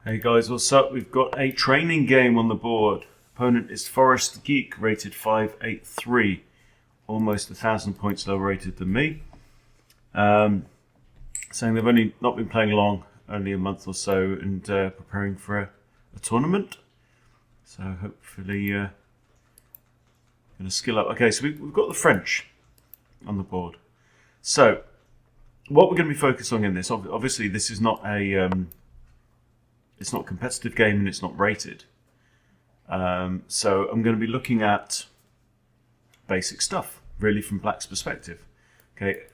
Hey guys, what's up? We've got a training game on the board. Opponent is Forest Geek, rated 583. Almost 1,000 points lower rated than me. Saying they've only not been playing long, only a month or so, and preparing for a tournament. So hopefully going to skill up. Okay, so we've got the French on the board. So what we're going to be focused on in this, obviously this is not a it's not a competitive game and it's not rated. So I'm going to be looking at basic stuff, really, from Black's perspective. Okay,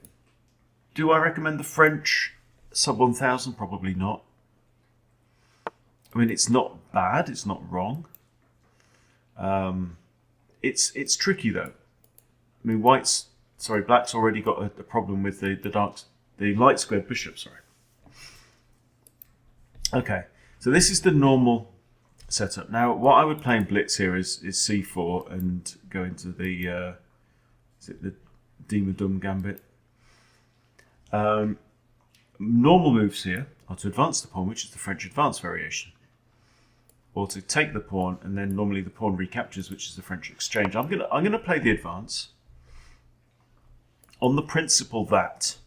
do I recommend the French sub 1,000? Probably not. I mean, it's not bad, it's not wrong. It's tricky though. I mean, Black's already got a problem with the light squared bishop. Sorry. Okay, so this is the normal setup. Now, what I would play in Blitz here is c4 and go into the is it the Dima Dum Gambit. Normal moves here are to advance the pawn, which is the French advance variation, or to take the pawn, and then normally the pawn recaptures, which is the French exchange. I'm gonna play the advance on the principle that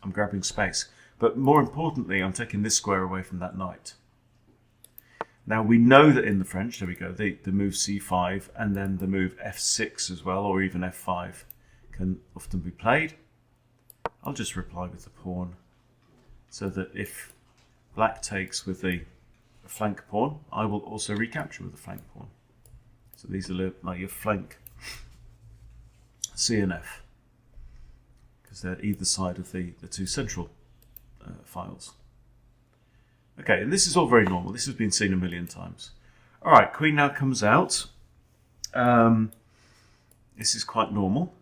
I'm grabbing space, but more importantly, I'm taking this square away from that knight. Now we know that in the French, there we go, the move c5 and then the move f6 as well, or even f5 can often be played. I'll just reply with the pawn, so that if Black takes with the flank pawn, I will also recapture with the flank pawn. So these are like your flank C and F, because they're either side of the two central files. Okay, and this is all very normal. This has been seen a million times. All right, queen now comes out. This is quite normal.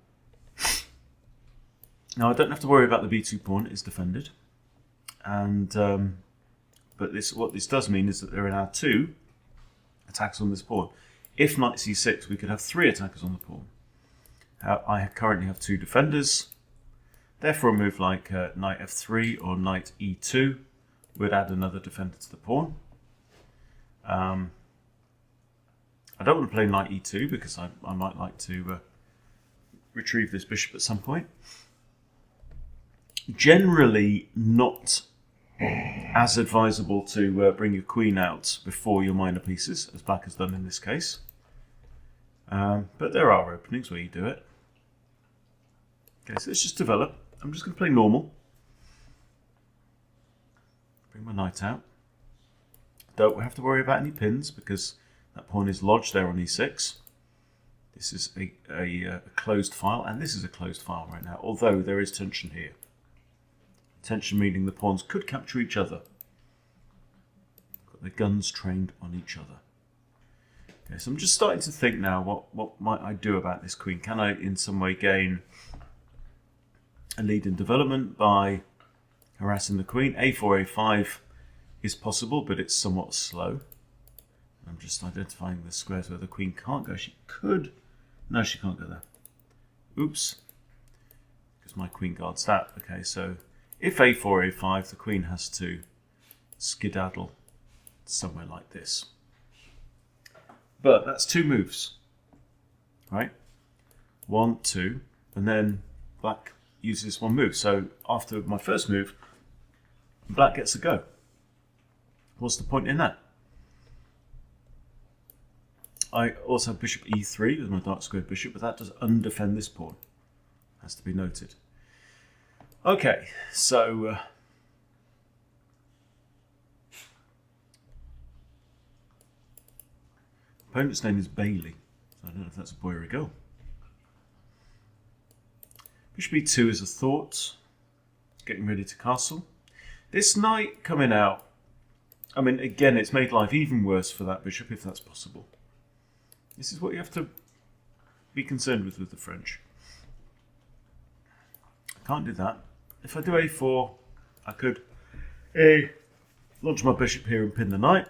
Now I don't have to worry about the b2 pawn. It's defended, and but what this does mean is that there are now two attacks on this pawn. If knight c6, we could have three attackers on the pawn. I currently have two defenders. Therefore, a move like knight f3 or knight e2 would add another defender to the pawn. I don't want to play knight e2 because I might like to retrieve this bishop at some point. Generally not as advisable to bring your queen out before your minor pieces, as Black has done in this case. But there are openings where you do it. Okay, so let's just develop. I'm just going to play normal. Bring my knight out. Don't have to worry about any pins because that pawn is lodged there on e6. This is a closed file, and this is a closed file right now, although there is tension here. Tension meaning the pawns could capture each other. Got their guns trained on each other. Okay, so I'm just starting to think now, what might I do about this queen? Can I in some way gain a lead in development by harassing the queen? a4, a5 is possible, but it's somewhat slow. I'm just identifying the squares where the queen can't go. She could. No, she can't go there. Oops. Because my queen guards that. Okay, so if a4, a5, the queen has to skedaddle somewhere like this. But that's two moves, right? 1, 2, and then Black uses one move. So after my first move, Black gets a go. What's the point in that? I also have bishop e3 with my dark squared bishop, but that does undefend this pawn. Has to be noted. Okay, so opponent's name is Bailey, so I don't know if that's a boy or a girl. Bishop e2 is a thought, getting ready to castle. This knight coming out, I mean, again, it's made life even worse for that bishop, if that's possible. This is what you have to be concerned with the French. I can't do that. If I do a4, I could launch my bishop here and pin the knight.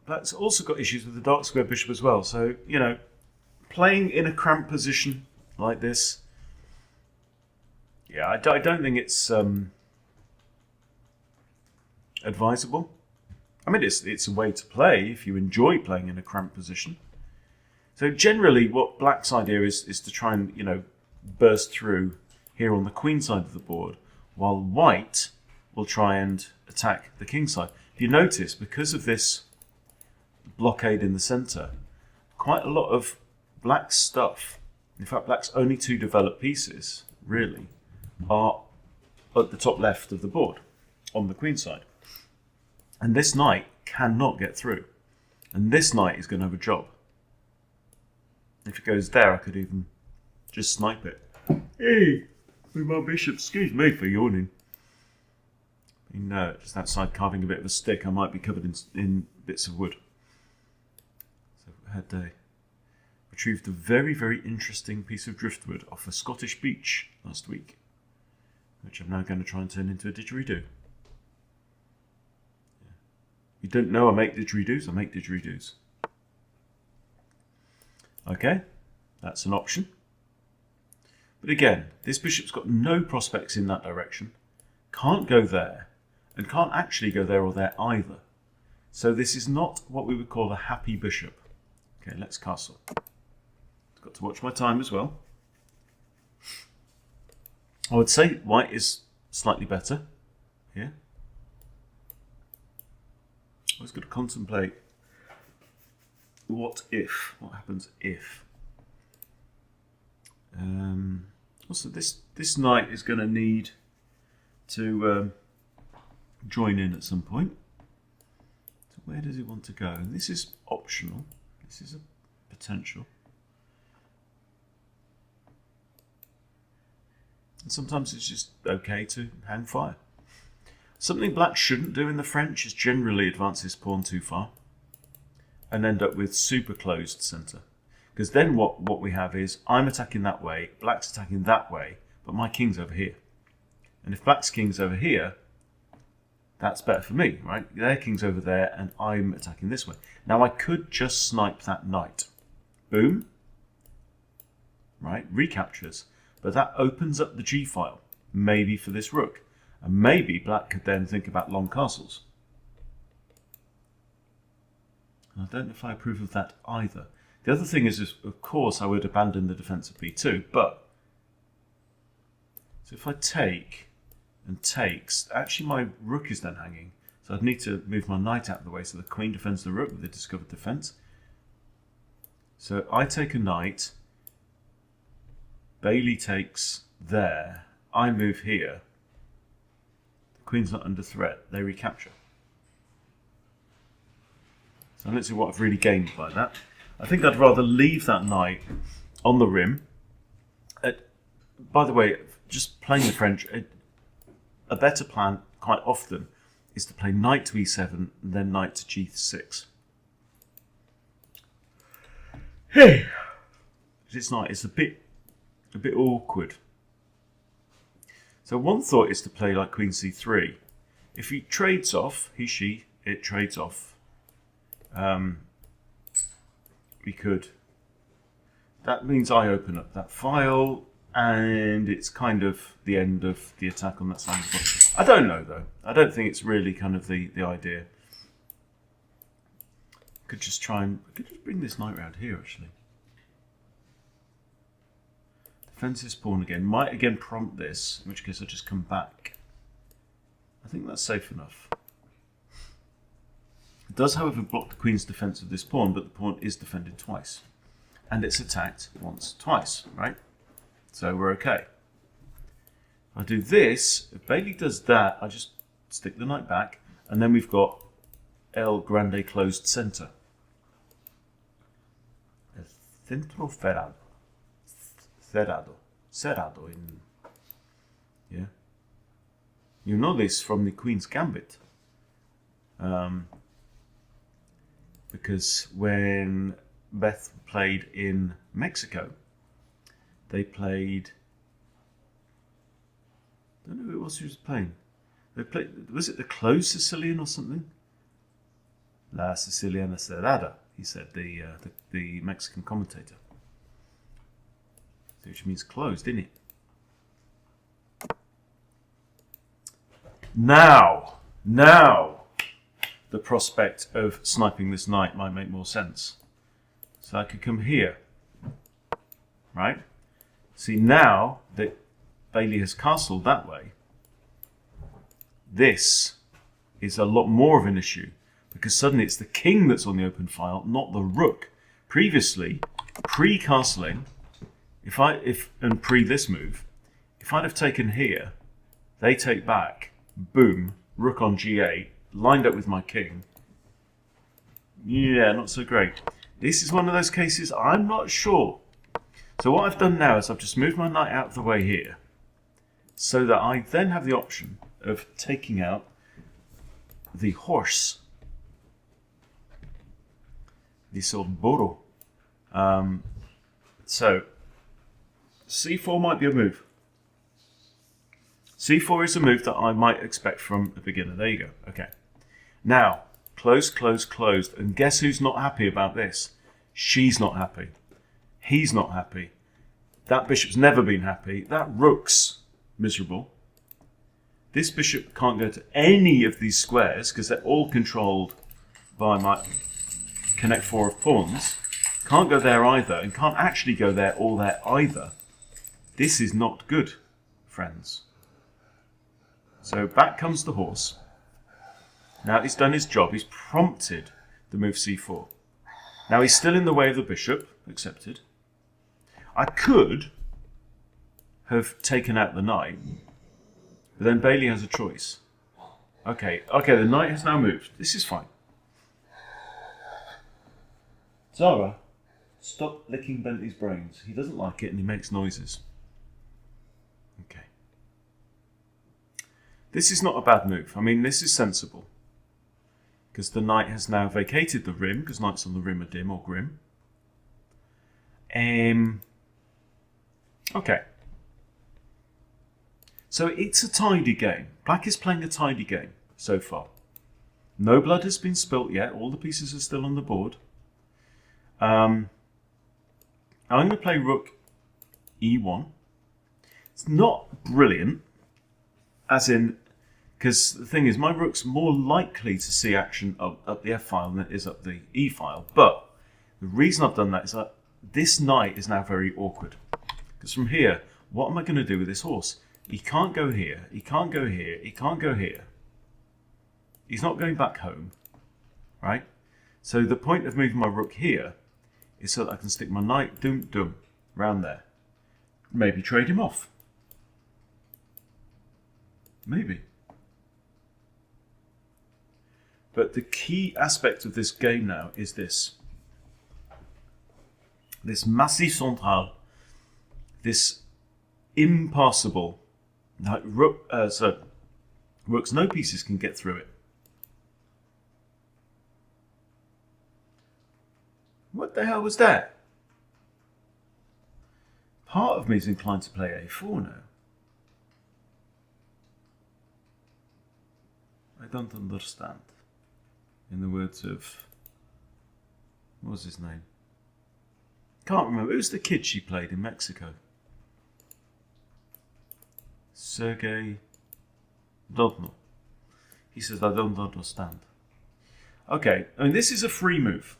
That's also got issues with the dark square bishop as well. So, you know, playing in a cramped position like this, yeah, I don't think it's advisable. I mean, it's a way to play if you enjoy playing in a cramped position. So generally, what black's idea is to try and, burst through here on the queen side of the board, while white will try and attack the king side. If you notice, because of this blockade in the centre, quite a lot of black's stuff, in fact black's only 2 developed pieces, really, are at the top left of the board, on the queen side. And this knight cannot get through. And this knight is going to have a job. If it goes there, I could even just snipe it. Hey, with my bishop, excuse me for yawning. Just outside carving a bit of a stick, I might be covered in bits of wood. So I had retrieved a very, very interesting piece of driftwood off a Scottish beach last week, which I'm now going to try and turn into a didgeridoo. You don't know I make didgeridoos? I make didgeridoos. Okay, that's an option. But again, this bishop's got no prospects in that direction, can't go there, and can't actually go there or there either. So this is not what we would call a happy bishop. Okay, let's castle. I've got to watch my time as well. I would say white is slightly better here. I was going to contemplate what happens if. Also, this knight is going to need to join in at some point. So where does he want to go? And this is optional. This is a potential. And sometimes it's just okay to hang fire. Something black shouldn't do in the French is generally advance his pawn too far and end up with super closed centre. Because then what we have is I'm attacking that way, black's attacking that way, but my king's over here. And if black's king's over here, that's better for me, right? Their king's over there and I'm attacking this way. Now I could just snipe that knight. Boom. Right, recaptures. But that opens up the G file, maybe for this rook. And maybe black could then think about long castles. And I don't know if I approve of that either. The other thing is, of course, I would abandon the defence of b2, but... So if I take and takes, actually my rook is then hanging. So I'd need to move my knight out of the way so the queen defends the rook with the discovered defence. So I take a knight, Bailey takes there, I move here. Queen's not under threat, they recapture. So let's see what I've really gained by that. I think I'd rather leave that knight on the rim. By the way, just playing the French, a better plan quite often is to play knight to e7 and then knight to g6. Hey, it's a bit awkward. So one thought is to play like queen c3. If he trades off, it trades off. We could. That means I open up that file, and it's kind of the end of the attack on that side of the board. I don't know though. I don't think it's really kind of the idea. I could just bring this knight round here actually. Defends his pawn again. Might again prompt this, in which case I'll just come back. I think that's safe enough. It does, however, block the queen's defence of this pawn, but the pawn is defended twice. And it's attacked once, twice, right? So we're okay. If I do this, if Bailey does that, I just stick the knight back, and then we've got El Grande closed centre. El centro cerrado. Cerrado in... Yeah. You know this from the Queen's Gambit. Because when Beth played in Mexico, they played... I don't know who it was who was playing. They played... Was it the closed Sicilian or something? La Siciliana Cerrada, he said, the Mexican commentator. Which means closed, isn't it? Now, the prospect of sniping this knight might make more sense. So I could come here, right? See, now that Bailey has castled that way, this is a lot more of an issue because suddenly it's the king that's on the open file, not the rook. Previously, pre-castling, and pre this move, if I'd have taken here, they take back, boom, rook on g8, lined up with my king. Yeah, not so great. This is one of those cases I'm not sure. So what I've done now is I've just moved my knight out of the way here, so that I then have the option of taking out the horse, the old burro. So c4 might be a move. c4 is a move that I might expect from a beginner. There you go. Okay. Now, closed, closed, closed. And guess who's not happy about this? She's not happy. He's not happy. That bishop's never been happy. That rook's miserable. This bishop can't go to any of these squares because they're all controlled by my connect 4 of pawns. Can't go there either, and can't actually go there or there either. This is not good, friends. So back comes the horse. Now he's done his job. He's prompted the move c4. Now he's still in the way of the bishop. Accepted. I could have taken out the knight, but then Bailey has a choice. Okay, the knight has now moved. This is fine. Zara, stop licking Bentley's brains. He doesn't like it and he makes noises. Okay. This is not a bad move. I mean, this is sensible. Because the knight has now vacated the rim, because knights on the rim are dim or grim. Okay. So it's a tidy game. Black is playing a tidy game so far. No blood has been spilt yet. All the pieces are still on the board. I'm going to play rook e1. It's not brilliant, as in, because the thing is, my rook's more likely to see action up the f file than it is up the e file. But the reason I've done that is that this knight is now very awkward. Because from here, what am I going to do with this horse? He can't go here, he can't go here, he can't go here. He's not going back home, right? So the point of moving my rook here is so that I can stick my knight dum round there. Maybe trade him off. Maybe. But the key aspect of this game now is this. This massif central, this impassable, like rooks, no pieces can get through it. What the hell was that? Part of me is inclined to play a4 now. I don't understand. In the words of, what was his name? Can't remember. Who's the kid she played in Mexico? Sergey. Don't know. He says, I don't understand. Okay, I mean, this is a free move.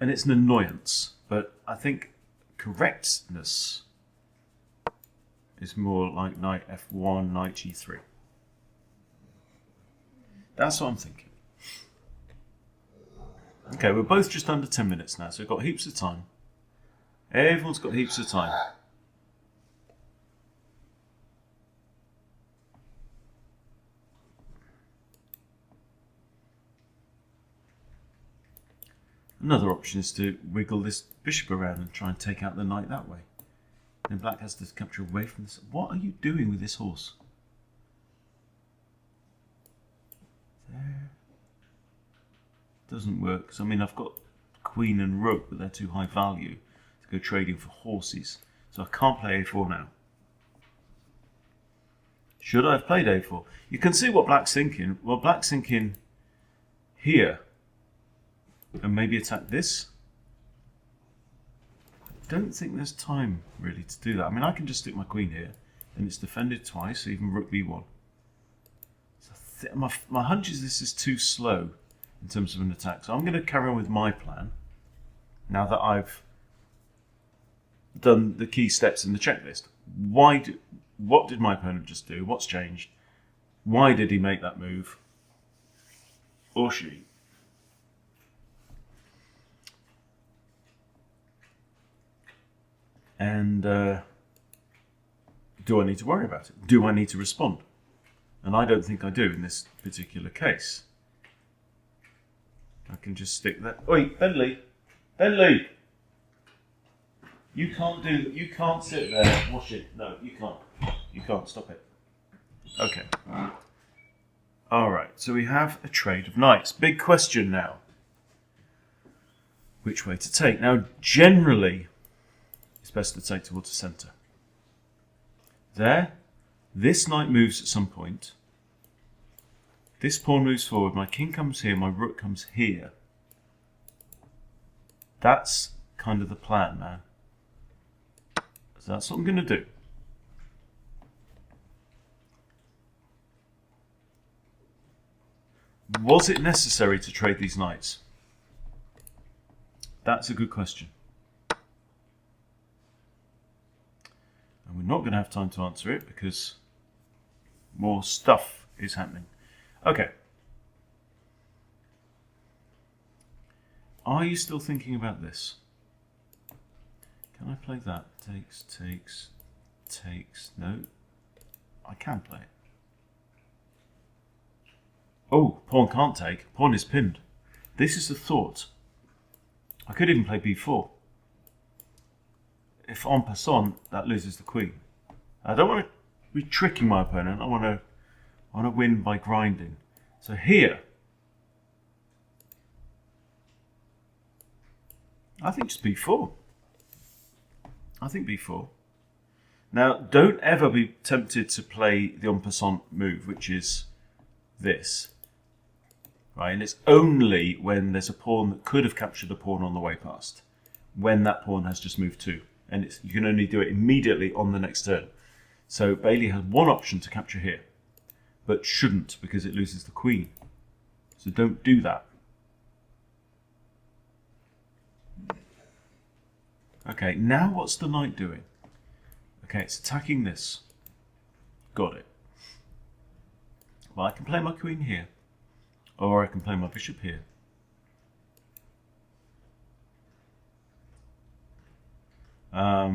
And it's an annoyance, but I think correctness is more like knight f1, knight g3. That's what I'm thinking. Okay, we're both just under 10 minutes now, so we've got heaps of time. Everyone's got heaps of time. Another option is to wiggle this bishop around and try and take out the knight that way. Then black has to capture away from this. What are you doing with this horse? There. Doesn't work, because I mean I've got queen and rook, but they're too high value to go trading for horses. So I can't play a4 now. Should I have played a4? You can see what black's thinking. Well, black's thinking here. And maybe attack this. I don't think there's time really to do that. I mean, I can just stick my queen here, and it's defended twice, so even rook b1. So my hunch is this is too slow in terms of an attack. So I'm going to carry on with my plan now that I've done the key steps in the checklist. What did my opponent just do? What's changed? Why did he make that move? Or she? And do I need to worry about it? Do I need to respond? And I don't think I do in this particular case. I can just stick that. Oi, Bentley! Bentley! You can't sit there. Wash it. No, you can't. You can't. Stop it. Okay. Alright, so we have a trade of knights. Big question now. Which way to take? Now, generally, it's best to take towards the centre. There. This knight moves at some point. This pawn moves forward. My king comes here. My rook comes here. That's kind of the plan, man. So that's what I'm going to do. Was it necessary to trade these knights? That's a good question. And we're not going to have time to answer it because more stuff is happening. Okay. Are you still thinking about this? Can I play that? Takes, takes, takes. No. I can play it. Oh, pawn can't take. Pawn is pinned. This is the thought. I could even play b4. If en passant, that loses the queen. I don't want to be tricking my opponent. I want to win by grinding. So here, I think just b4. I think b4. Now, don't ever be tempted to play the en passant move, which is this. Right, and it's only when there's a pawn that could have captured a pawn on the way past, when that pawn has just moved too. And you can only do it immediately on the next turn. So Bailey has one option to capture here, but shouldn't because it loses the queen. So don't do that. Okay, now what's the knight doing? Okay, it's attacking this. Got it. Well, I can play my queen here. Or I can play my bishop here. I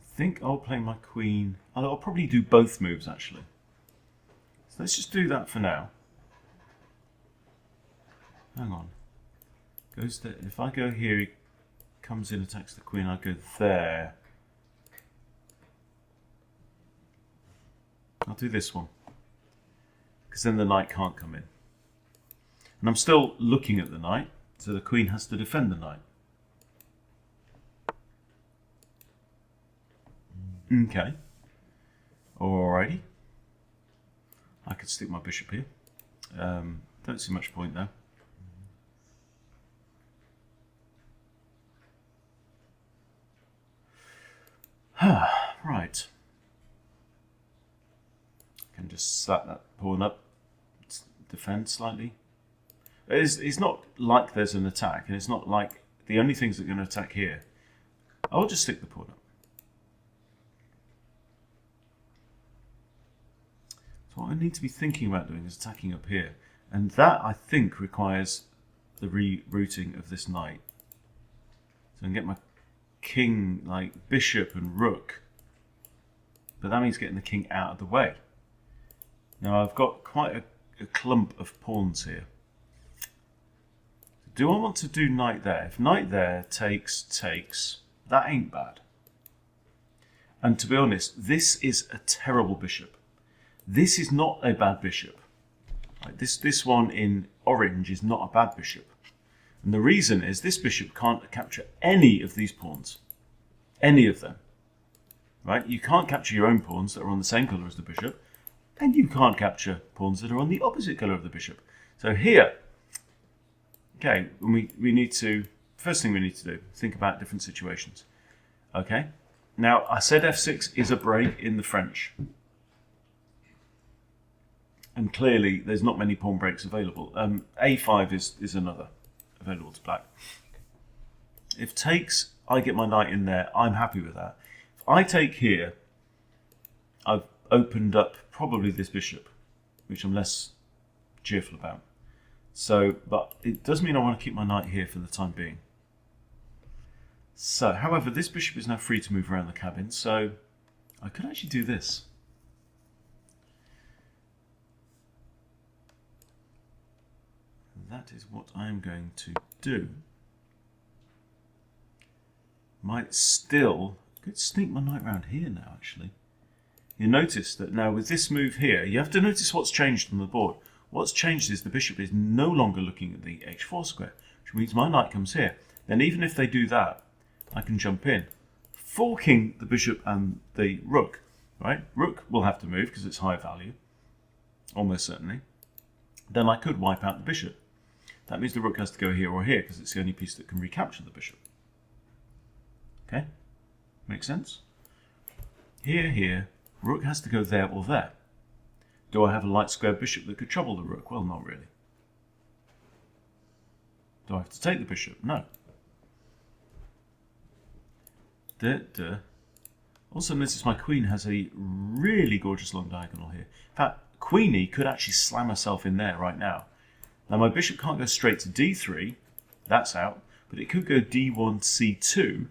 think I'll play my queen. I'll probably do both moves actually. So let's just do that for now. Hang on. Goes to, if I go here, he comes in, attacks the queen. I go there. I'll do this one. Because then the knight can't come in. And I'm still looking at the knight, so the queen has to defend the knight. Okay. Alrighty. I could stick my bishop here. Don't see much point though. Right. Can just slap that pawn up, defend slightly. It's not like there's an attack, and it's not like the only things that are going to attack here. I'll just stick the pawn up. So what I need to be thinking about doing is attacking up here, and that I think requires the rerouting of this knight. So I can get my king, like bishop and rook, but that means getting the king out of the way. Now I've got quite a clump of pawns here. Do I want to do knight there? If knight there takes, that ain't bad. And to be honest, this is a terrible bishop. This is not a bad bishop. Like this one in orange is not a bad bishop. And the reason is this bishop can't capture any of these pawns. Any of them. Right? You can't capture your own pawns that are on the same colour as the bishop. And you can't capture pawns that are on the opposite colour of the bishop. So here, okay, we need to, first thing we need to do, think about different situations. Okay, now I said f6 is a break in the French. And clearly, there's not many pawn breaks available. A5 is another available to black. If takes, I get my knight in there. I'm happy with that. If I take here, I've opened up probably this bishop, which I'm less cheerful about. So, but it does mean I want to keep my knight here for the time being. So, however, this bishop is now free to move around the cabin, so I could actually do this. That is what I'm going to do. Might still, could sneak my knight around here now, actually. You notice that now with this move here, you have to notice what's changed on the board. What's changed is the bishop is no longer looking at the h4 square, which means my knight comes here. Then even if they do that, I can jump in, forking the bishop and the rook. Right? Rook will have to move because it's high value, almost certainly. Then I could wipe out the bishop. That means the rook has to go here or here because it's the only piece that can recapture the bishop. Okay? Make sense? Here, here. Rook has to go there or there. Do I have a light square bishop that could trouble the rook? Well, not really. Do I have to take the bishop? No. Also notice my queen has a really gorgeous long diagonal here. In fact, queenie could actually slam herself in there right now. Now my bishop can't go straight to d3, that's out, but it could go d1, c2,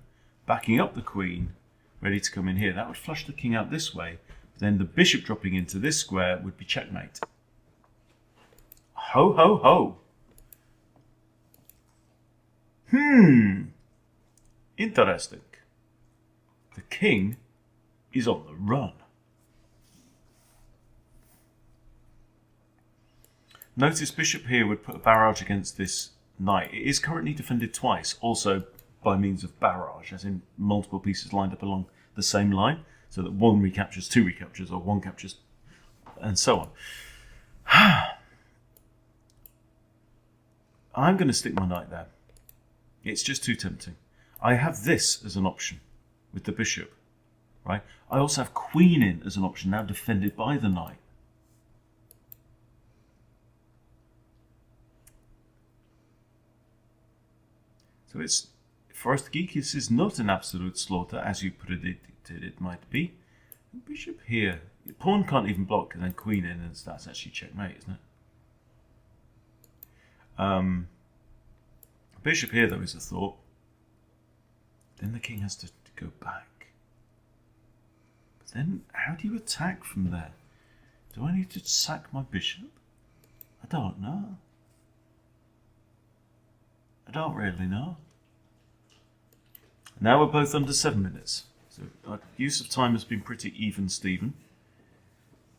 backing up the queen, ready to come in here. That would flush the king out this way, then the bishop dropping into this square would be checkmate. Ho, ho, ho! Interesting. The king is on the run. Notice bishop here would put a barrage against this knight. It is currently defended twice, also by means of barrage, as in multiple pieces lined up along the same line, so that one recaptures, two recaptures, or one captures, and so on. I'm going to stick my knight there. It's just too tempting. I have this as an option with the bishop, right? I also have queen in as an option, now defended by the knight. So it's, for us geek, this is not an absolute slaughter, as you predicted it might be. Bishop here, pawn can't even block, and then queen in, and that's actually checkmate, isn't it? Bishop here, though, is a thought. Then the king has to go back. But then, how do you attack from there? Do I need to sack my bishop? I don't know. I don't really know. Now we're both under 7 minutes. So our use of time has been pretty even, Stephen.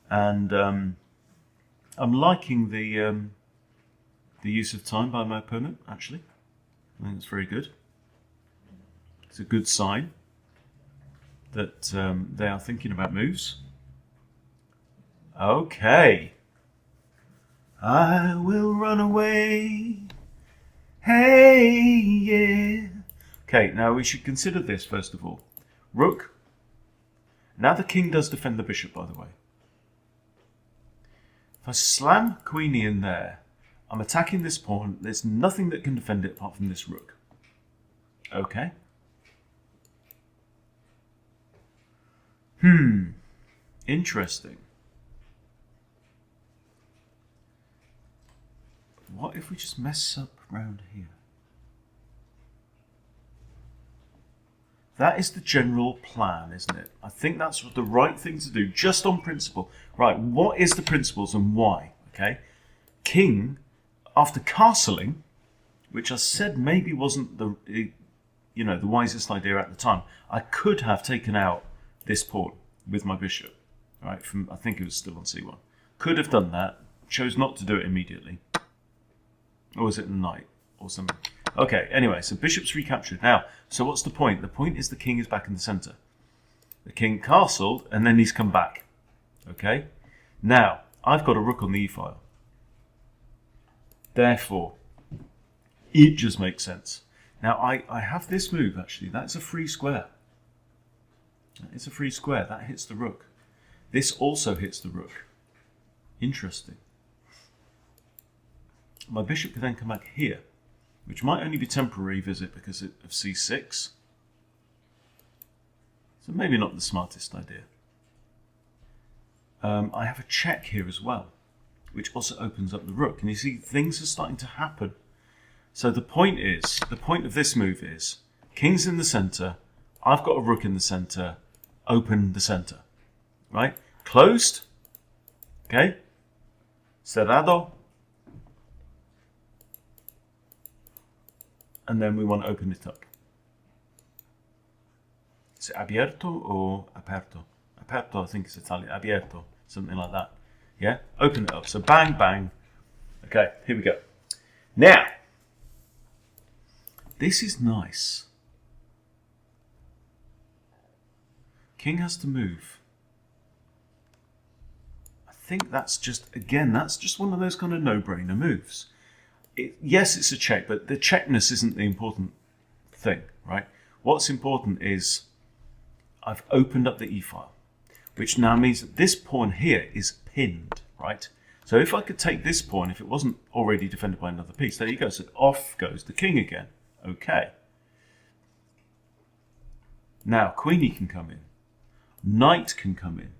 And I'm liking the use of time by my opponent, actually. I think it's very good. It's a good sign that they are thinking about moves. Okay. I will run away. Hey, yeah. Okay, now we should consider this first of all. Rook. Now the king does defend the bishop, by the way. If I slam queenie in there, I'm attacking this pawn. There's nothing that can defend it apart from this rook. Okay. Interesting. What if we just mess up around here? That is the general plan, isn't it? I think that's the right thing to do, just on principle. Right, what is the principles and why? Okay, king, after castling, which I said maybe wasn't the wisest idea at the time, I could have taken out this pawn with my bishop, right? From, I think it was still on c1. Could have done that. Chose not to do it immediately. Or was it the knight or something? Okay, anyway, so bishop's recaptured. Now, so what's the point? The point is the king is back in the centre. The king castled, and then he's come back. Okay? Now, I've got a rook on the e-file. Therefore, it just makes sense. Now, I have this move, actually. That's a free square. It's a free square. That hits the rook. This also hits the rook. Interesting. My bishop could then come back here, which might only be temporary visit because of c6. So maybe not the smartest idea. I have a check here as well, which also opens up the rook. And you see, things are starting to happen. So the point of this move is, king's in the center, I've got a rook in the center, open the center, right? Closed, okay? Cerrado. And then we want to open it up. Is it abierto or aperto? Aperto, I think it's Italian. Abierto, something like that. Yeah? Open it up. So bang, bang. Okay, here we go. Now, this is nice. King has to move. I think that's just, again, that's just one of those kind of no-brainer moves. Yes, it's a check, but the checkness isn't the important thing, right? What's important is I've opened up the e-file, which now means that this pawn here is pinned, right? So if I could take this pawn, if it wasn't already defended by another piece, there you go. So off goes the king again. Okay. Now, queenie can come in. Knight can come in.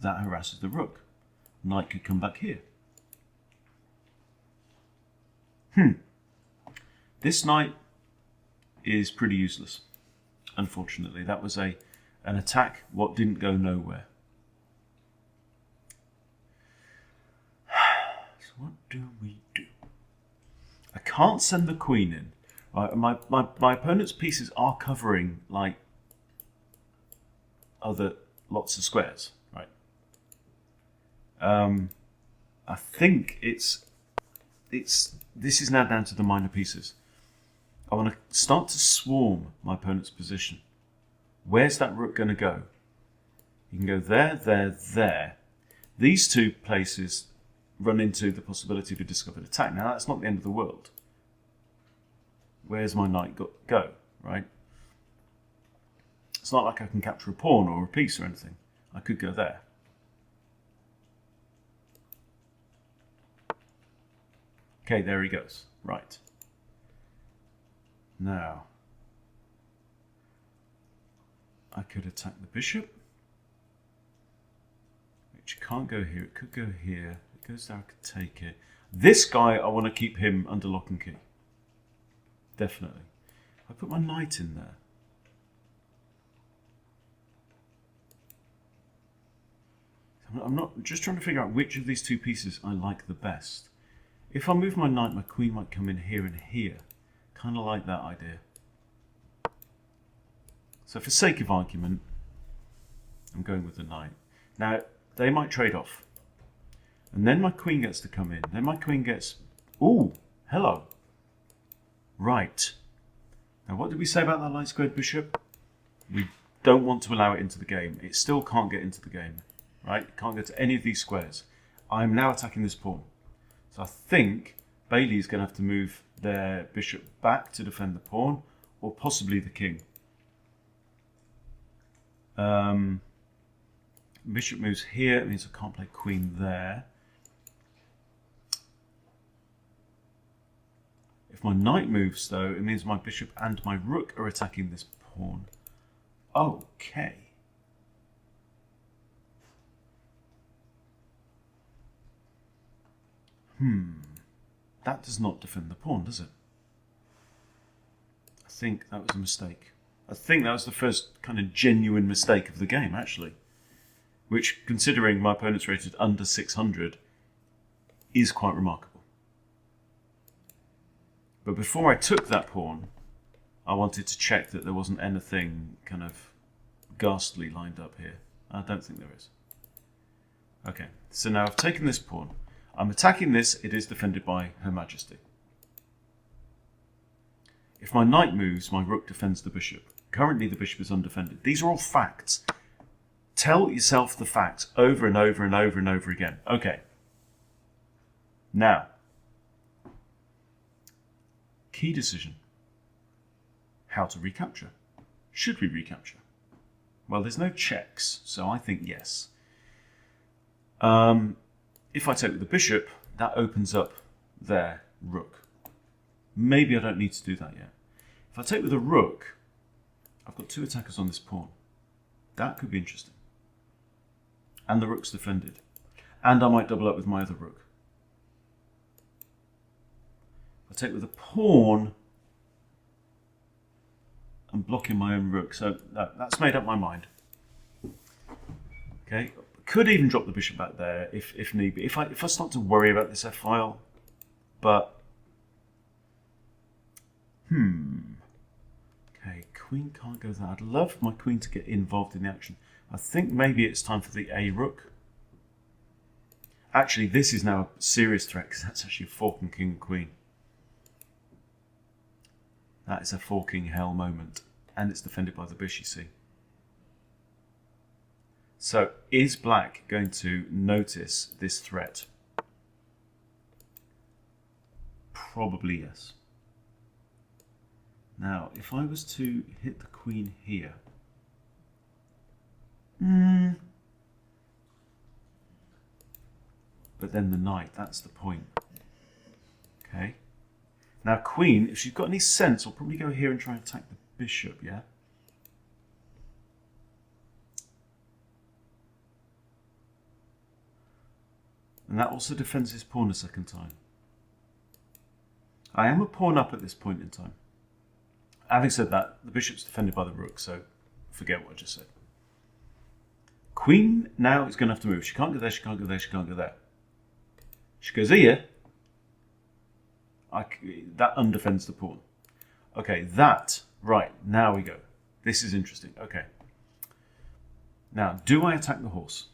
That harasses the rook. Knight could come back here. This knight is pretty useless, unfortunately. That was an attack what didn't go nowhere. So what do we do? I can't send the queen in. Right? My opponent's pieces are covering like other lots of squares, right? I think this is now down to the minor pieces. I want to start to swarm my opponent's position. Where's that rook going to go? You can go there, there, there. These two places run into the possibility of a discovered attack. Now, that's not the end of the world. Where's my knight go, right? It's not like I can capture a pawn or a piece or anything. I could go there. Okay, there he goes. Right. Now, I could attack the bishop, which can't go here. It could go here. It goes there, I could take it. This guy, I want to keep him under lock and key. Definitely. I put my knight in there. I'm not just trying to figure out which of these two pieces I like the best. If I move my knight, my queen might come in here and here. Kind of like that idea. So for sake of argument, I'm going with the knight. Now, they might trade off. And then my queen gets to come in. Then my queen gets... Ooh, hello. Right. Now, what did we say about that light squared bishop? We don't want to allow it into the game. It still can't get into the game. Right? It can't get to any of these squares. I'm now attacking this pawn. So I think Bailey is going to have to move their bishop back to defend the pawn, or possibly the king. Bishop moves here. It means I can't play queen there. If my knight moves, though, it means my bishop and my rook are attacking this pawn. Okay. That does not defend the pawn, does it? I think that was a mistake. I think that was the first kind of genuine mistake of the game, actually. Which, considering my opponent's rated under 600, is quite remarkable. But before I took that pawn, I wanted to check that there wasn't anything kind of ghastly lined up here. I don't think there is. Okay, so now I've taken this pawn. I'm attacking this, it is defended by Her Majesty. If my knight moves, my rook defends the bishop. Currently the bishop is undefended. These are all facts. Tell yourself the facts over and over and over and over again. Okay. Now, key decision. How to recapture. Should we recapture? Well, there's no checks, so I think yes. If I take with the bishop, that opens up their rook. Maybe I don't need to do that yet. If I take with a rook, I've got two attackers on this pawn. That could be interesting. And the rook's defended. And I might double up with my other rook. If I take with a pawn, I'm blocking my own rook. So that's made up my mind. Okay, could even drop the bishop back there if need be. If I start to worry about this f-file, but okay, queen can't go there. I'd love my queen to get involved in the action. I think maybe it's time for the a rook. Actually, this is now a serious threat because that's actually a forking king and queen. That is a forking hell moment, and it's defended by the bishop, you see. So, is black going to notice this threat? Probably yes. Now, if I was to hit the queen here, but then the knight, that's the point. Okay. Now, queen, if she's got any sense, will probably go here and try and attack the bishop, yeah? And that also defends his pawn a second time. I am a pawn up at this point in time. Having said that, the bishop's defended by the rook, so forget what I just said. Queen now is going to have to move. She can't go there, she can't go there, she can't go there. She goes here. That undefends the pawn. Okay, right, now we go. This is interesting. Okay. Now, do I attack the horse?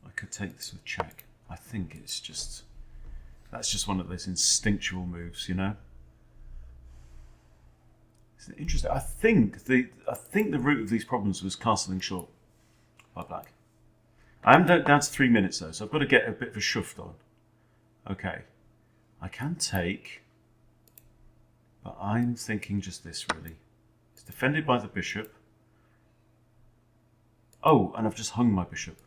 I could take this with check. I think it's just... That's just one of those instinctual moves, you know? Isn't it interesting? I think the root of these problems was castling short by black. I am down to 3 minutes though, so I've got to get a bit of a shuft on. Okay. I can take, but I'm thinking just this really. It's defended by the bishop. Oh, and I've just hung my bishop.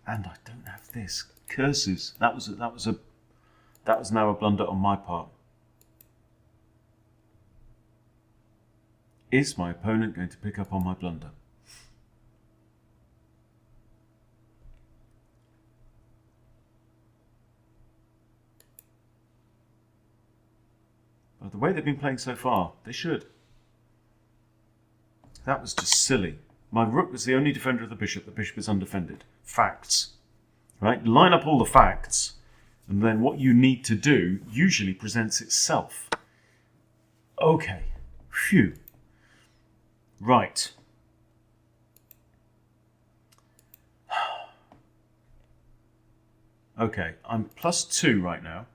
And I don't have this. Curses. That was now a blunder on my part. Is my opponent going to pick up on my blunder? By the way they've been playing so far, they should. That was just silly. My rook was the only defender of the bishop is undefended. Facts. Right? Line up all the facts, and then what you need to do usually presents itself. Okay. Phew. Right. Okay, I'm +2 right now.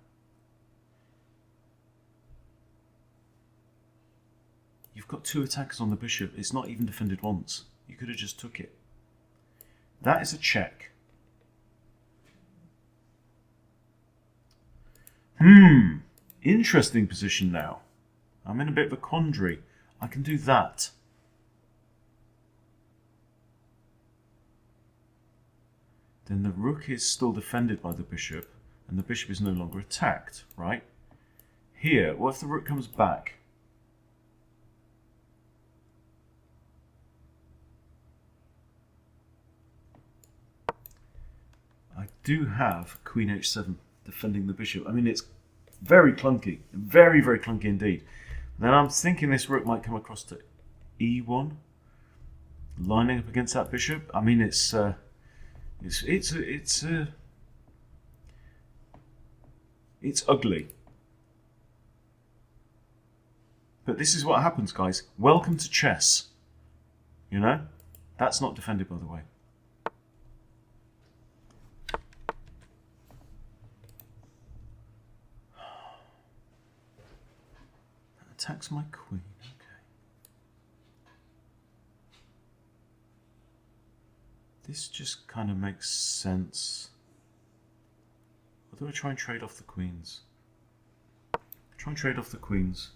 You've got two attackers on the bishop. It's not even defended once. You could have just took it. That is a check. Interesting position now. I'm in a bit of a quandary. I can do that. Then the rook is still defended by the bishop, and the bishop is no longer attacked, right? Here, what if the rook comes back? I do have Queen h7 defending the bishop. I mean, it's very clunky. Very, very clunky indeed. Then I'm thinking this rook might come across to e1, lining up against that bishop. I mean, it's ugly. But this is what happens, guys. Welcome to chess. You know? That's not defended, by the way. Attacks my queen. Okay. This just kind of makes sense. Or do I try and trade off the queens? Try and trade off the queens.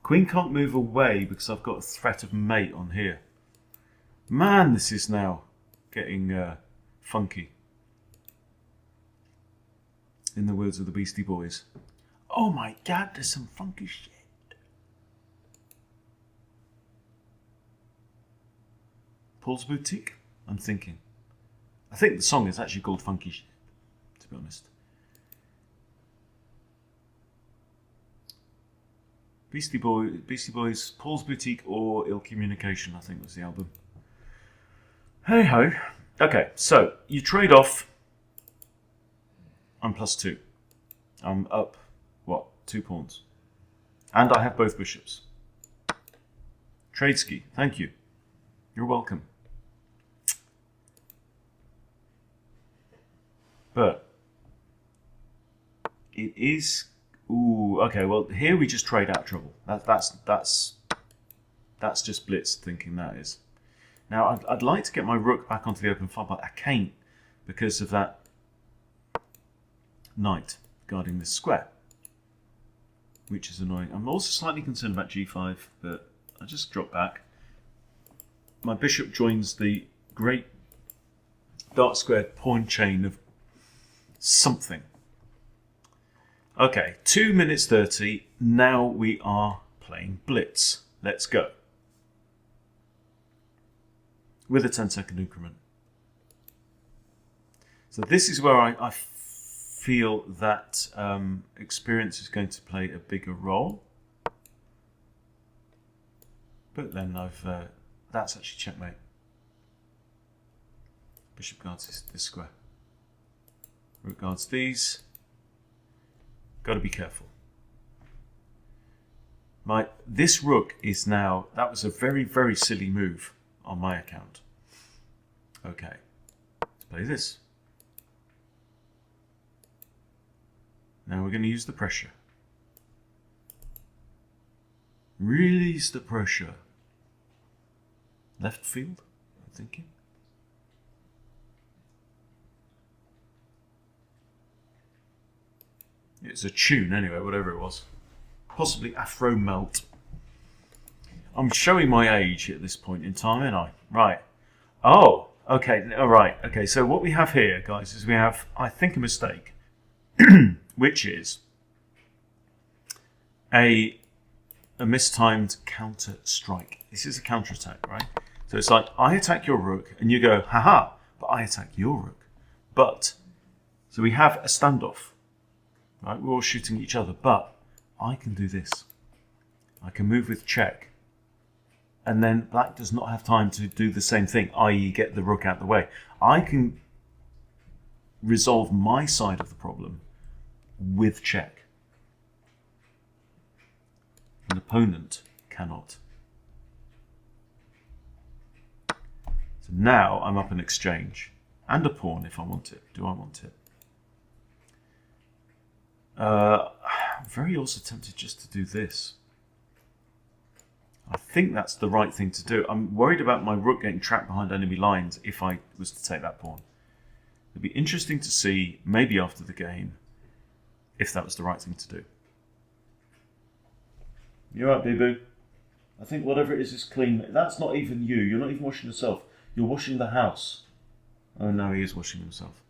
Queen can't move away because I've got a threat of mate on here. Man, this is now getting funky. In the words of the Beastie Boys. Oh my God, there's some funky shit. Paul's Boutique, I'm thinking. I think the song is actually called Funky Shit, to be honest. Beastie Boys, Paul's Boutique or Ill Communication, I think was the album. Hey ho. Okay, so you trade off. I'm +2. I'm up, what, 2 pawns. And I have both bishops. Trade ski, thank you. You're welcome. But it is. Ooh, okay. Well, here we just trade out trouble. That's just blitz thinking that is. Now I'd like to get my rook back onto the open file, but I can't because of that knight guarding this square, which is annoying. I'm also slightly concerned about g5, but I just drop back. My bishop joins the great dark square pawn chain of something. Okay, 2 minutes 30. Now we are playing blitz. Let's go. With a 10-second increment. So this is where I feel that experience is going to play a bigger role. But then that's actually checkmate. Bishop guards this square. Rook guards these. Got to be careful. This rook is now. That was a very, very silly move on my account. Okay, let's play this. Now we're going to use the pressure. Release the pressure. Left field, I'm thinking. It's a tune anyway, whatever it was. Possibly Afro Melt. I'm showing my age at this point in time, ain't I? Right. Oh, okay. All right. Okay, so what we have here, guys, is we have, I think, a mistake, which is a mistimed counter strike. This is a counter attack, right? So it's like, I attack your rook, and you go, haha, but I attack your rook. But, so we have a standoff. Right, we're all shooting each other, but I can do this. I can move with check. And then black does not have time to do the same thing, i.e. get the rook out of the way. I can resolve my side of the problem with check. An opponent cannot. So now I'm up an exchange. And a pawn if I want it. Do I want it? I'm very also tempted just to do this. I think that's the right thing to do. I'm worried about my rook getting trapped behind enemy lines if I was to take that pawn. It'd be interesting to see, maybe after the game, if that was the right thing to do. You're right, boo-boo. I think whatever it is clean. That's not even you. You're not even washing yourself. You're washing the house. Oh no, he is washing himself.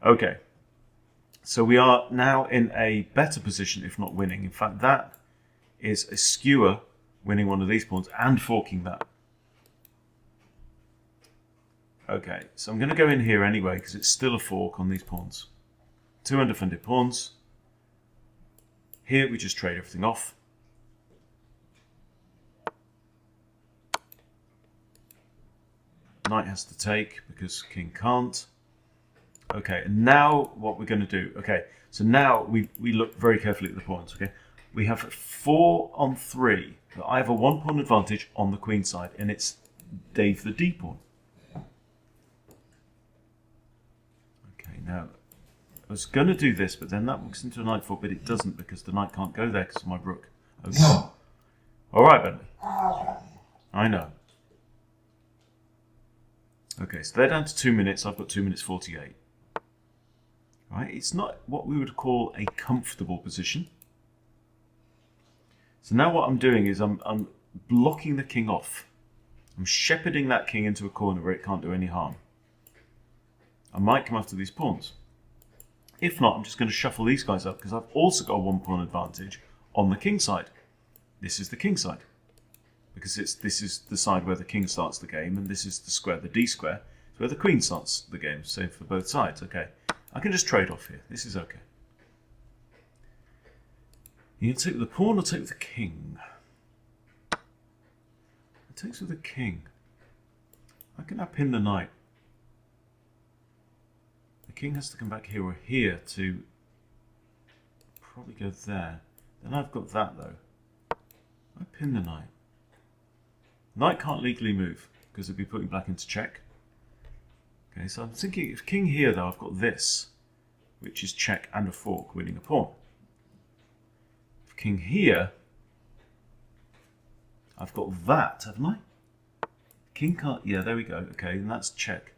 Okay. So we are now in a better position, if not winning. In fact, that is a skewer winning one of these pawns and forking that. Okay, so I'm going to go in here anyway because it's still a fork on these pawns. 2 undefended pawns. Here we just trade everything off. Knight has to take because king can't. Okay, and now what we're going to do. Okay, so now we look very carefully at the pawns. Okay, we have 4 on 3. I have a 1 pawn advantage on the queen side, and it's Dave the D pawn. Okay, now I was going to do this, but then that walks into a knight fork, but it doesn't because the knight can't go there because of my rook. Okay. All right, Bentley. I know. Okay, so they're down to 2 minutes. I've got 2 minutes 48. Right, it's not what we would call a comfortable position. So now what I'm doing is I'm blocking the king off. I'm shepherding that king into a corner where it can't do any harm. I might come after these pawns. If not, I'm just going to shuffle these guys up because I've also got a 1 pawn advantage on the king side. This is the king side. Because this is the side where the king starts the game, and this is the square, the d square, where the queen starts the game. Same for both sides. Okay, I can just trade off here. This is okay. You can take with the pawn or take with the king. It takes with the king. I can now pin the knight. The king has to come back here or here to probably go there. Then I've got that though. I pin the knight. Knight can't legally move because it'd be putting black into check. Okay, so I'm thinking if king here though, I've got this, which is check and a fork, winning a pawn. If king here, I've got that, haven't I? King can't, yeah, there we go. Okay, and that's check.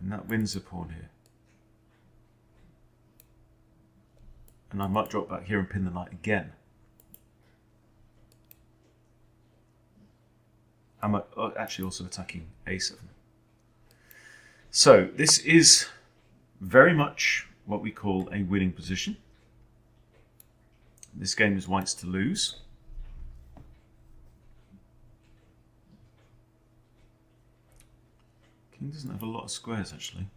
And that wins a pawn here. And I might drop back here and pin the knight again. I'm actually also attacking a7. So this is very much what we call a winning position. This game is white's to lose. King doesn't have a lot of squares actually.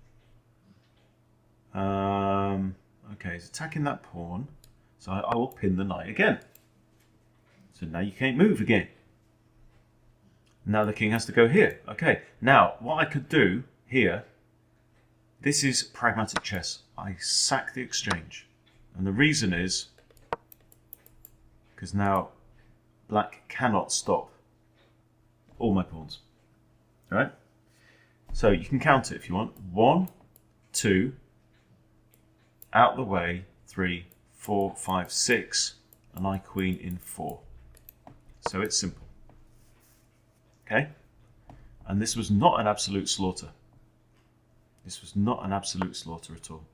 Okay, he's attacking that pawn, so I will pin the knight again. So now you can't move again. Now the king has to go here. Okay, now what I could do here, this is pragmatic chess. I sack the exchange. And the reason is because now black cannot stop all my pawns. All right? So you can count it if you want. 1, 2, out the way, 3, 4, 5, 6, and I queen in 4. So it's simple. Okay? And this was not an absolute slaughter. This was not an absolute slaughter at all.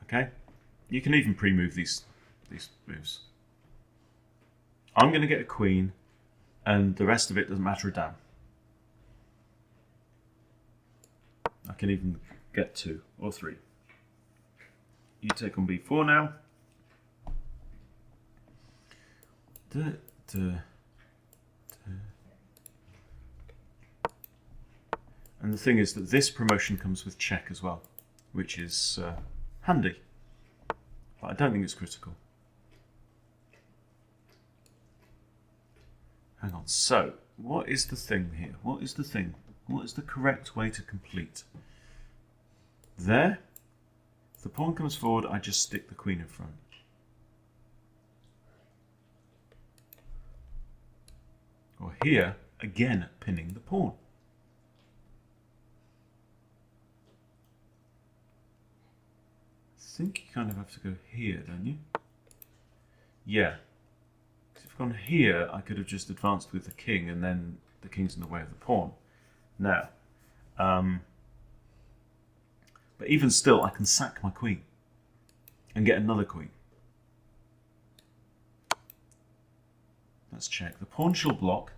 Okay? You can even pre-move these moves. I'm going to get a queen, and the rest of it doesn't matter a damn. I can even get 2 or 3. You take on b4 now. And the thing is that this promotion comes with check as well, which is handy. But I don't think it's critical. Hang on, so what is the thing here? What is the thing? What is the correct way to complete? There, if the pawn comes forward, I just stick the queen in front. Or here, again, pinning the pawn. I think you kind of have to go here, don't you? Yeah. If I've gone here, I could have just advanced with the king, and then the king's in the way of the pawn. Now, but even still, I can sack my queen and get another queen. Let's check. The pawn shall block,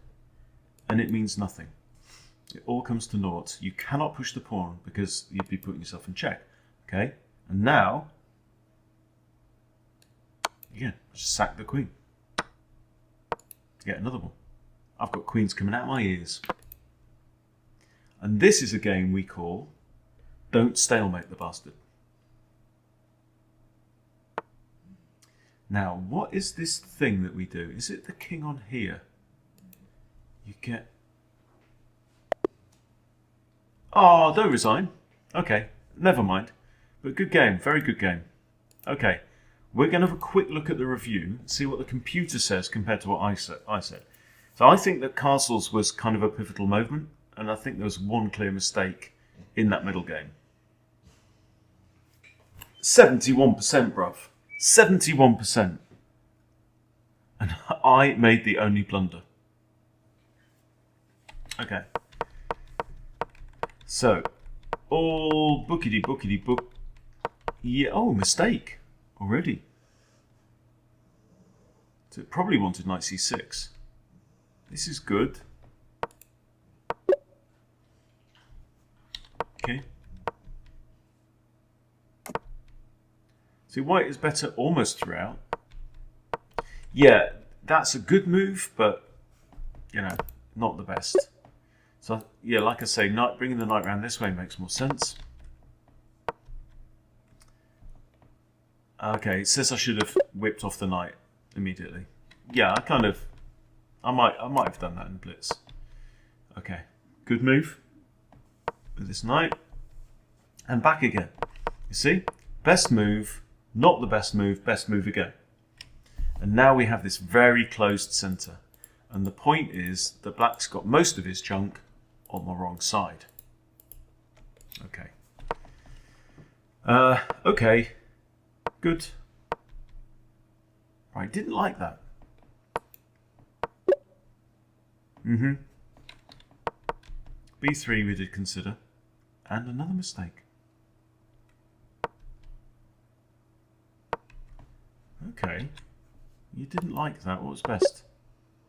and it means nothing. It all comes to naught. You cannot push the pawn because you'd be putting yourself in check. Okay? And now, again, just sack the queen to get another one. I've got queens coming out of my ears. And this is a game we call Don't Stalemate the Bastard. Now, what is this thing that we do? Is it the king on here? You get... Oh, don't resign. Okay, never mind. But good game, very good game. Okay, we're going to have a quick look at the review, see what the computer says compared to what I said. So I think that castles was kind of a pivotal moment, and I think there was one clear mistake in that middle game. 71%, bruv. 71%. And I made the only blunder. Okay. So, all bookity book. Yeah, oh, mistake. already. So it probably wanted knight c6. This is good. Okay. See, white is better almost throughout. Yeah, that's a good move, but, you know, not the best. So, yeah, like I say, bringing the knight around this way makes more sense. Okay, it says I should have whipped off the knight immediately. Yeah, I might have done that in blitz. Okay, good move with this knight. And back again. You see? Best move, not the best move again. And now we have this very closed centre. And the point is that black's got most of his junk on the wrong side. Okay. Okay. Good. Right, didn't like that. B3 we did consider. And another mistake. Okay. You didn't like that. What was best?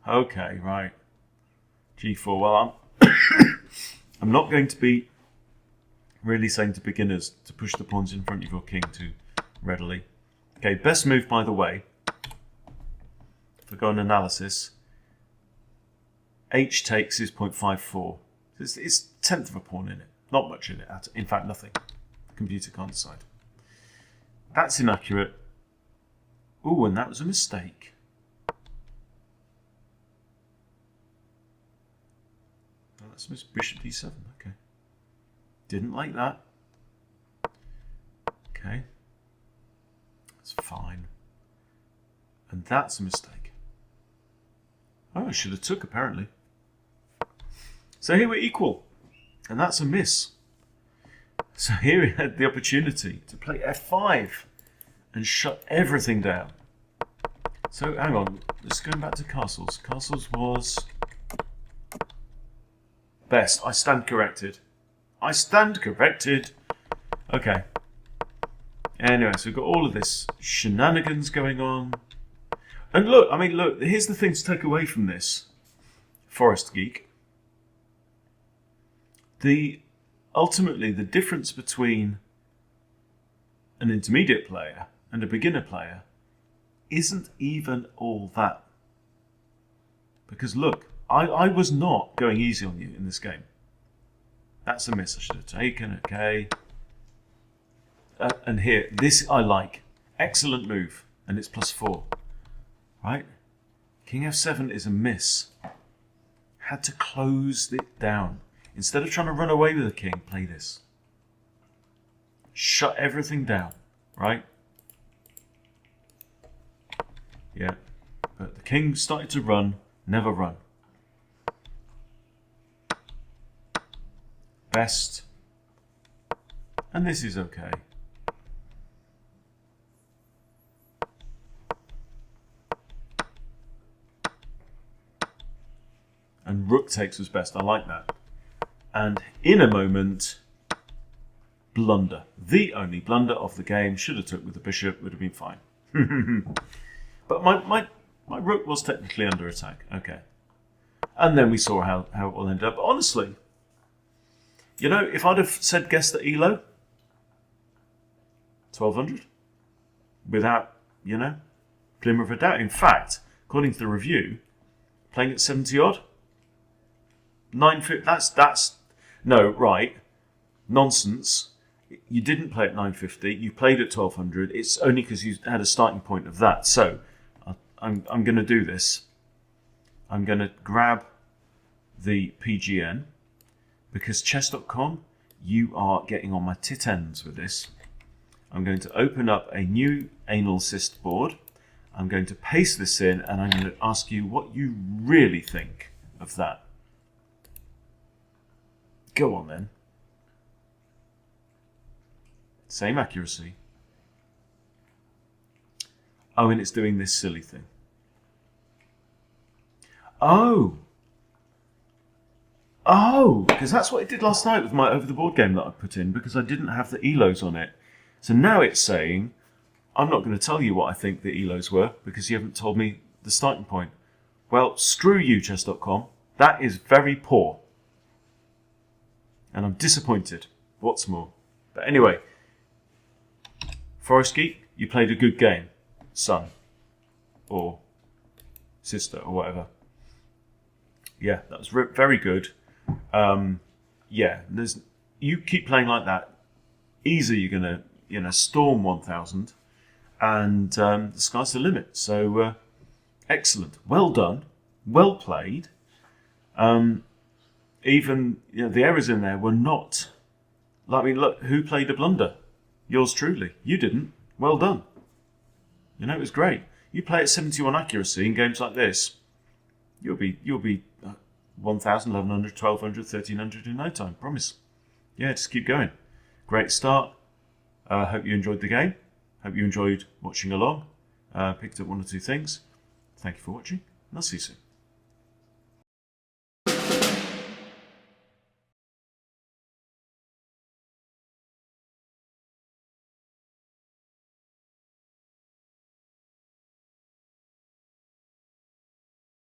Okay, right. G4. Well, I'm not going to be really saying to beginners to push the pawns in front of your king too readily. Okay, best move, by the way, if I go on analysis, H takes is 0.54. It's 1/10 of a pawn in it. Not much in it. In fact, nothing. The computer can't decide. That's inaccurate. Ooh, and that was a mistake. Oh, that's bishop d7. Okay. Didn't like that. Okay. That's fine. And that's a mistake. Oh, I should have took, apparently. So here we're equal. And that's a miss. So here we had the opportunity to play f5 and shut everything down. So hang on, let's go back to castles. Castles was best. I stand corrected. I stand corrected. Okay. Anyway, so we've got all of this shenanigans going on. And look, I mean, look, here's the thing to take away from this, Forest Geek. Ultimately, the difference between an intermediate player and a beginner player isn't even all that. Because look, I was not going easy on you in this game. That's a miss I should have taken, okay. And here, this I like. Excellent move, and it's +4. Right? King f7 is a miss. Had to close it down. Instead of trying to run away with the king, play this. Shut everything down, right? Yeah. But the king started to run, never run. Best. And this is okay. And rook takes was best. I like that. And in a moment, blunder. The only blunder of the game. Should have took with the bishop. Would have been fine. But my rook was technically under attack. Okay. And then we saw how it all ended up. But honestly, you know, if I'd have said guess the ELO, 1200, without, you know, glimmer of a doubt. In fact, according to the review, playing at 70 odd, 950. That's no, right, nonsense. You didn't play at 950. You played at 1200. It's only because you had a starting point of that. So I'm going to do this. I'm going to grab the PGN because chess.com, you are getting on my tit ends with this. I'm going to open up a new anal cyst board. I'm going to paste this in and I'm going to ask you what you really think of that. Go on then. Same accuracy. Oh, and it's doing this silly thing. Oh, because that's what it did last night with my over-the-board game that I put in because I didn't have the ELOs on it. So now it's saying I'm not going to tell you what I think the ELOs were because you haven't told me the starting point. Well, screw you, chess.com. That is very poor. And I'm disappointed. What's more? But anyway, Forest Geek, you played a good game, son. Or sister, or whatever. Yeah, that was very good. Yeah, you keep playing like that. Easily you're going to storm 1,000. And the sky's the limit. So excellent, well done, well played. Even the errors in there were not. I mean, look, who played a blunder? Yours truly. You didn't. Well done. It was great. You play at 71 accuracy in games like this, you'll be 1,000, 1,100, 1,200, 1,300 in no time. Promise. Yeah, just keep going. Great start. Hope you enjoyed the game. Hope you enjoyed watching along. Picked up one or two things. Thank you for watching, and I'll see you soon.